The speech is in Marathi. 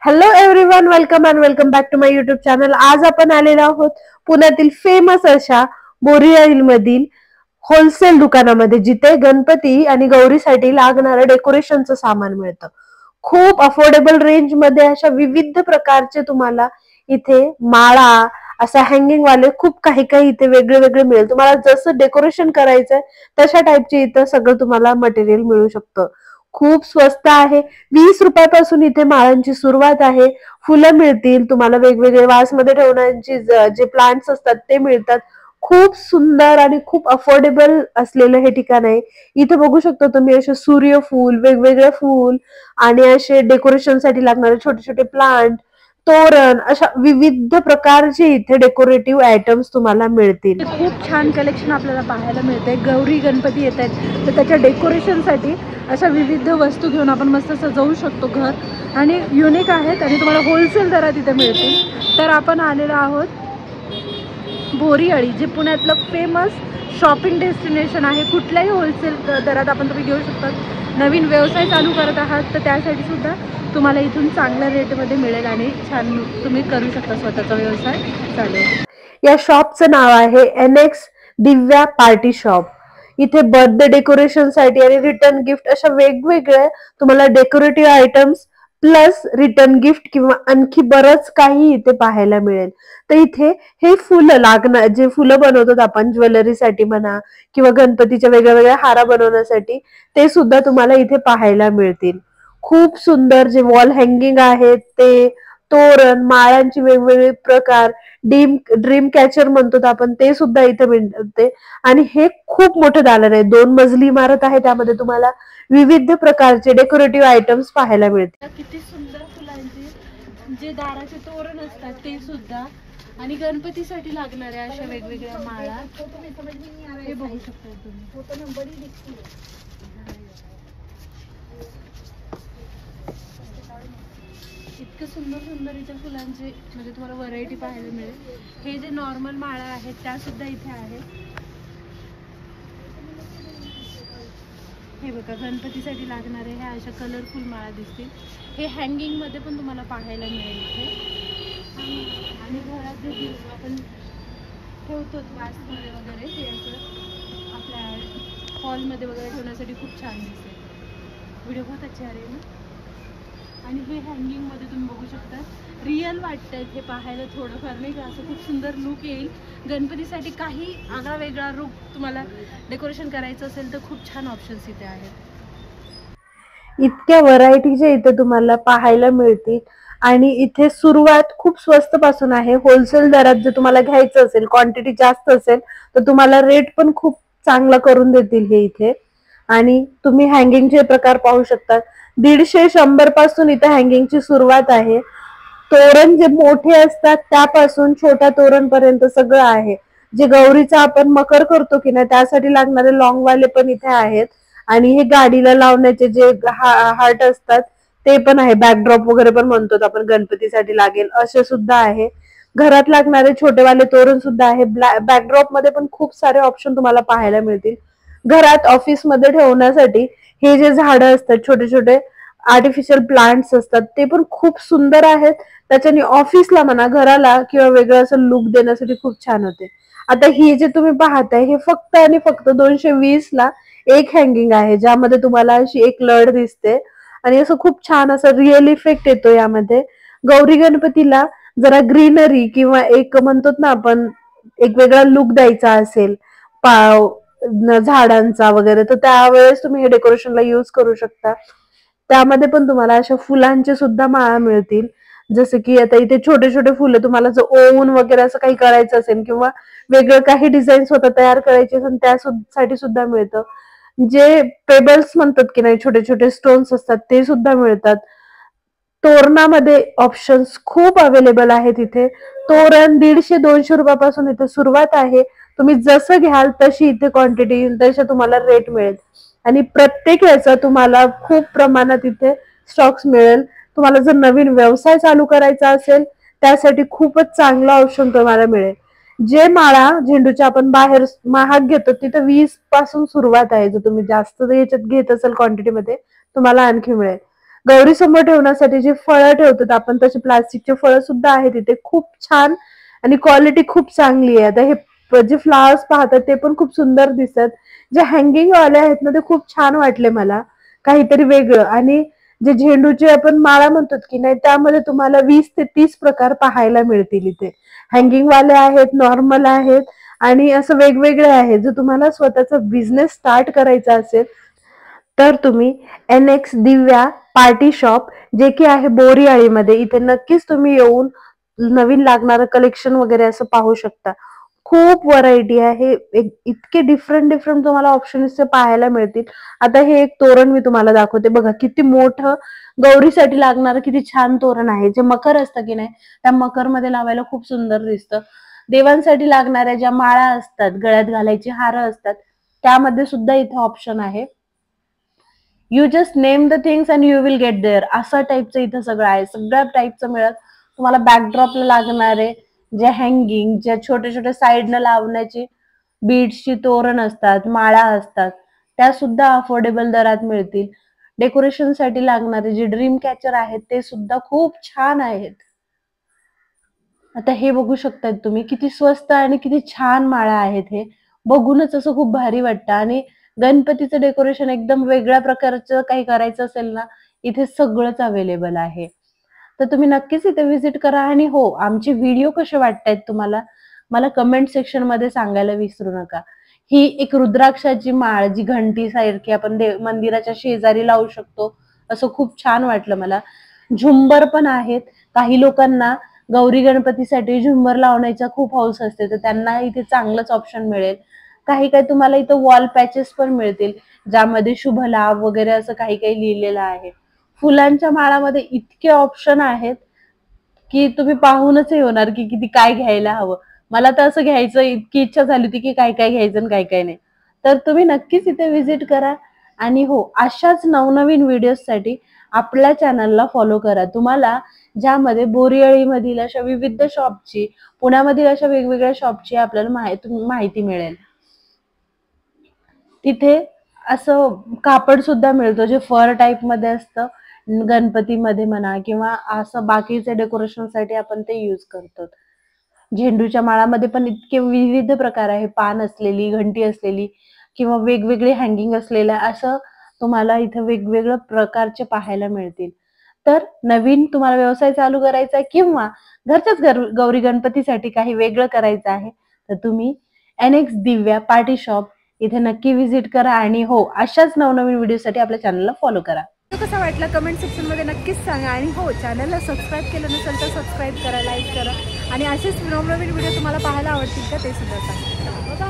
Hello everyone, welcome and welcome back to my YouTube channel. आज आपण आलेलो आहोत पुण्यातील फेमस अशा बोरिवली मधील होलसेल दुकानामध्ये, जिथे गणपती आणि गौरीसाठी लागणारं डेकोरेशनचं सामान मिळतं. खूप अफोर्डेबल रेंज मध्ये अशा विविध प्रकारचे तुम्हाला इथे माळा, असा हँगिंग वाले खूप काही काही इथे वेगळे वेगळे मिळेल. तुम्हाला जसं डेकोरेशन करायचंय तशा टाईपचे इथं सगळं तुम्हाला मटेरियल मिळू शकतं. खूप स्वस्त आहे. 20 रुपयापासून इथे माळांची सुरुवात आहे. फुलं मिळतील तुम्हाला, वेगवेगळे वासमध्ये ठेवण्याची जे प्लांट्स असतात ते मिळतात. खूप सुंदर आणि खूप अफोर्डेबल असलेलं हे ठिकाण आहे. इथे बघू शकता तुम्ही असे सूर्यफूल, वेगवेगळे फूल आणि असे डेकोरेशनसाठी लागणारे छोटे छोटे प्लांट, तोरण, अशा विविध प्रकारचे इथे डेकोरेटिव्ह आयटम्स तुम्हाला मिळतील. खूप छान कलेक्शन आपल्याला पाहायला मिळते. गौरी गणपती येत आहेत तर त्याच्या डेकोरेशनसाठी अशा विविध वस्तू घेऊन आपण मस्त सजवू शकतो घर, आणि युनिक आहेत आणि तुम्हाला होलसेल दरात इथे मिळतील. तर आपण आलेलो आहोत बोरिवली, जे पुण्यातलं फेमस शॉपिंग डेस्टिनेशन आहे. कुठल्याही होलसेल दरात तुम्ही घेऊ शकता. नवीन व्यवसाय चालू करत आहात तर त्यासाठी सुद्धा तुम्हाला इथून चांगल्या रेटमध्ये मिळेल आणि छान तुम्ही करू शकता स्वतःचा व्यवसाय चालू. या शॉपचं नाव आहे NX दिव्या पार्टी शॉप. इथे बर्थडे डेकोरेशनसाठी आणि रिटर्न गिफ्ट अशा वेगवेगळ्या तुम्हाला decorative items plus return gift किंवा आणखी बरंच काही इथे पाहायला मिळेल. तर इथे हे फुलं लागणार, जे फुलं बनवतात आपण ज्वेलरीसाठी म्हणा किंवा गणपतीच्या वेगळ्या वेगळ्या हारा बनवण्यासाठी, ते सुद्धा तुम्हाला इथे पाहायला मिळतील. खूप सुंदर जे वॉल हँगिंग आहेत ते, तोरण, माळांची वेगवेगळे प्रकार, ड्रीम कॅचर म्हणतो आपण, ते सुद्धा इथे मिळते. आणि हे खूप मोठं दालन आहे. 2 मजली इमारत आहे. त्यामध्ये तुम्हाला विविध प्रकारचे डेकोरेटिव्ह आयटम्स पाहायला मिळतील. किती सुंदर फुलांचे जे दाराचे तोरण असतात ते सुद्धा, आणि गणपतीसाठी लागणाऱ्या अशा वेगवेगळ्या माळा हे बघू शकता तुम्ही. इतकं सुंदर सुंदर इथे फुलांचे म्हणजे तुम्हाला व्हरायटी पाहायला मिळेल. हे जे नॉर्मल माळा आहेत त्या सुद्धा इथे आहेत. हे बघा, गणपतीसाठी लागणारे ह्या अशा कलरफुल माळा दिसतील. हे हँगिंग मध्ये पण तुम्हाला पाहायला मिळेल इथे. आणि घरात जे आपण ठेवतो वास्तूमध्ये वगैरे, हे असं आपल्या हॉलमध्ये वगैरे ठेवण्यासाठी खूप छान दिसते. व्हिडिओ बहुत अच्छे आ रहे हैं ना. आणि हे हँगिंग मध्ये तुम्ही बघू शकता, रिअल वाटतंय हे पाहायला थोडंफार, नाही का? असं खूप सुंदर लुक येईल. गणपतीसाठी काही आगळा वेगळा रूप तुम्हाला डेकोरेशन करायचं असेल तर खूप छान ऑप्शन्स इथे आहेत. इतक्या व्हरायटीचे इथे तुम्हाला पाहायला मिळतील. आणि इथे सुरुवात खूप स्वस्त पासून आहे. होलसेल दरात जर तुम्हाला घ्यायचं असेल, क्वांटिटी जास्त असेल, तर तुम्हाला रेट पण खूप चांगला करून देतील हे इथे. आणि तुम्ही हँगिंगचे प्रकार पाहू शकता. 150-100 पासून इथे हँगिंगची सुरुवात आहे. तोरण जे मोठे असतात त्यापासून छोट्या तोरण पर्यंत सगळं आहे. जे गौरीचा आपण मकर करतो की नाही, त्यासाठी लागणारे लॉंग वाले पण इथे आहेत. आणि हे गाडीला लावण्याचे जे हार्ट असतात ते पण आहे. बॅकड्रॉप वगैरे पण म्हणतो आपण, गणपतीसाठी लागेल असे सुद्धा आहे. घरात लागणारे छोटेवाले तोरण सुद्धा आहे. बॅकड्रॉप मध्ये पण खूप सारे ऑप्शन तुम्हाला पाहायला मिळतील. घरात ऑफिस मध्ये ठेवण्यासाठी हे जे झाडं असतात, छोटे छोटे आर्टिफिशियल प्लांट्स असतात, ते पण खूप सुंदर आहेत. त्याच्याने ऑफिसला म्हणा, घराला किंवा वेगळं असं लुक देण्यासाठी खूप छान होते. आता ही जे तुम्ही पाहताय हे फक्त आणि फक्त 220 ला एक हँगिंग आहे, ज्यामध्ये तुम्हाला अशी एक लढ दिसते आणि असं खूप छान असं रिअल इफेक्ट येतो यामध्ये. गौरी गणपतीला जरा ग्रीनरी किंवा एक म्हणतो ना आपण, एक वेगळा लुक द्यायचा असेल झाडांचा वगैरे, तर त्यावेळेस तुम्ही हे डेकोरेशनला यूज करू शकता. त्यामध्ये पण तुम्हाला अशा फुलांचे सुद्धा माळा मिळतील. जसं की आता इथे छोटे छोटे फुलं, तुम्हाला जर ओवून वगैरे असं काही करायचं असेल किंवा वेगळं काही डिझाईन स्वतः तयार करायचे असेल त्यासाठी सुद्धा मिळतं. जे पेबल्स म्हणतात की नाही, छोटे छोटे स्टोन्स असतात, ते सुद्धा मिळतात. तोरणामध्ये ऑप्शन्स खूप अवेलेबल आहेत इथे. तोरण 150-200 रुपयापासून इथे सुरुवात आहे. तुम्ही जसं घ्याल तशी इथे क्वांटिटी, तशा तुम्हाला रेट मिळेल. आणि प्रत्येक याचा तुम्हाला खूप प्रमाणात इथे स्टॉक्स मिळेल. तुम्हाला जर नवीन व्यवसाय चालू करायचा असेल त्यासाठी खूपच चांगला ऑप्शन तुम्हाला मिळेल. जे माळा झेंडूच्या आपण बाहेर महाग घेतो तिथे 20 पासून सुरुवात आहे. जर तुम्ही जास्त याच्यात घेत असाल क्वांटिटीमध्ये, तुम्हाला आणखी मिळेल. गौरी समोर ठेवण्यासाठी जे फळं ठेवतात आपण, तसे प्लास्टिकचे फळं सुद्धा आहेत इथे. खूप छान आणि क्वालिटी खूप चांगली आहे. आता हे जे फ्लावर्स पाहतात ते पण खूप सुंदर दिसतात. जे हँगिंग वाले आहेत ना ते खूप छान वाटले मला, काहीतरी वेगळं. आणि जे झेंडूचे आपण माळा म्हणतो की नाही, त्यामध्ये तुम्हाला 20 ते 30 प्रकार पाहायला मिळतील इथे. हँगिंग वाले आहेत, नॉर्मल आहेत आणि असं वेगवेगळे आहेत. जर तुम्हाला स्वतःचा बिझनेस स्टार्ट करायचा असेल तर तुम्ही NX दिव्या पार्टी शॉप, जे की आहे बोरीआळीमध्ये, इथे नक्कीच तुम्ही येऊन नवीन लागणारं कलेक्शन वगैरे असं पाहू शकता. खूप व्हरायटी आहे, इतके डिफरंट डिफरंट तुम्हाला ऑप्शन्स पाहायला मिळतील. आता हे एक तोरण मी तुम्हाला दाखवते, बघा किती मोठं गौरीसाठी लागणारं किती छान तोरण आहे. जे मकर असतं की नाही, त्या मकर मध्ये लावायला खूप सुंदर दिसतं. देवांसाठी लागणाऱ्या ज्या माळा असतात, गळ्यात घालायची हार असतात, त्यामध्ये सुद्धा इथे ऑप्शन आहे. You just name the things and you will get there, असा टाईपचं इथं सगळं आहे. सगळ्या टाईपचं मिळत तुम्हाला. बॅकड्रॉपला लागणारे जे हँगिंग, ज्या छोट्या छोट्या साईडनं लावण्याची बीड्सची तोरण असतात, माळा असतात, त्या सुद्धा अफोर्डेबल दरात मिळतील. डेकोरेशनसाठी लागणारे जे ड्रीम कॅचर आहेत ते सुद्धा खूप छान आहेत. आता हे बघू शकतात तुम्ही, किती स्वस्त आणि किती छान माळा आहेत. हे बघूनच असं खूप भारी वाटतं. आणि गणपतीचं डेकोरेशन एकदम वेगळ्या प्रकारचं काही करायचं असेल ना, इथे सगळंच अवेलेबल आहे. तर तुम्ही नक्कीच इथे व्हिजिट करा. आणि हो, आमचे व्हिडिओ कसे वाटतायत तुम्हाला, मला कमेंट सेक्शन मध्ये सांगायला विसरू नका. ही एक रुद्राक्षाची माळ, जी घंटी सारखी आपण मंदिराच्या शेजारी लावू शकतो, असं खूप छान वाटलं मला. झुंबर पण आहेत. काही लोकांना गौरी गणपतीसाठी झुंबर लावण्याचा खूप हौस असते, तर त्यांना इथे चांगलंच ऑप्शन मिळेल. काही काही तुम्हाला इथं वॉल पॅचेस पण मिळतील, ज्यामध्ये शुभ लाभ वगैरे असं काही काही लिहिलेलं आहे. फुलांच्या माळामध्ये इतके ऑप्शन आहेत की तुम्ही पाहूनच हे होणार की किती काय घ्यायला हवं. मला तर असं घ्यायचं इतकी इच्छा झाली होती की काय काय घ्यायचं आणि काय काय नाही. तर तुम्ही नक्कीच इथे व्हिजिट करा. आणि हो, अशाच नवनवीन व्हिडिओसाठी आपल्या चॅनलला फॉलो करा. तुम्हाला ज्यामध्ये बोरिवलीमधील अशा विविध शॉपची, पुण्यामधील अशा वेगवेगळ्या शॉपची आपल्याला माहिती मिळेल. तिथे असं कापड सुद्धा मिळतो, जे फर टाईप मध्ये असतं. गणपतीमध्ये म्हणा किंवा असं बाकीचे डेकोरेशनसाठी आपण ते यूज करतो. झेंडूच्या माळामध्ये पण इतके विविध प्रकार आहे, पान असलेली, घंटी असलेली किंवा वेगवेगळे हँगिंग असलेल्या, असं तुम्हाला इथं वेगवेगळ्या प्रकारचे पाहायला मिळतील. तर नवीन तुम्हाला व्यवसाय चालू करायचा आहे किंवा घरच्याच गौरी गणपतीसाठी काही वेगळं करायचं आहे, तर तुम्ही NX दिव्या पार्टी शॉप इथे नक्की व्हिजिट करा. आणि हो, अशाच नवनवीन व्हिडिओसाठी आपल्या चॅनलला फॉलो करा. कसा वाटला कमेंट सेक्शन मध्ये नक्कीच सांगा. आणि हो, चॅनलला सबस्क्राईब केलं नसेल तर सबस्क्राईब करा, लाईक करा. आणि असेच नवनवीन व्हिडिओ तुम्हाला पाहायला आवडतील का ते सुद्धा सांगा.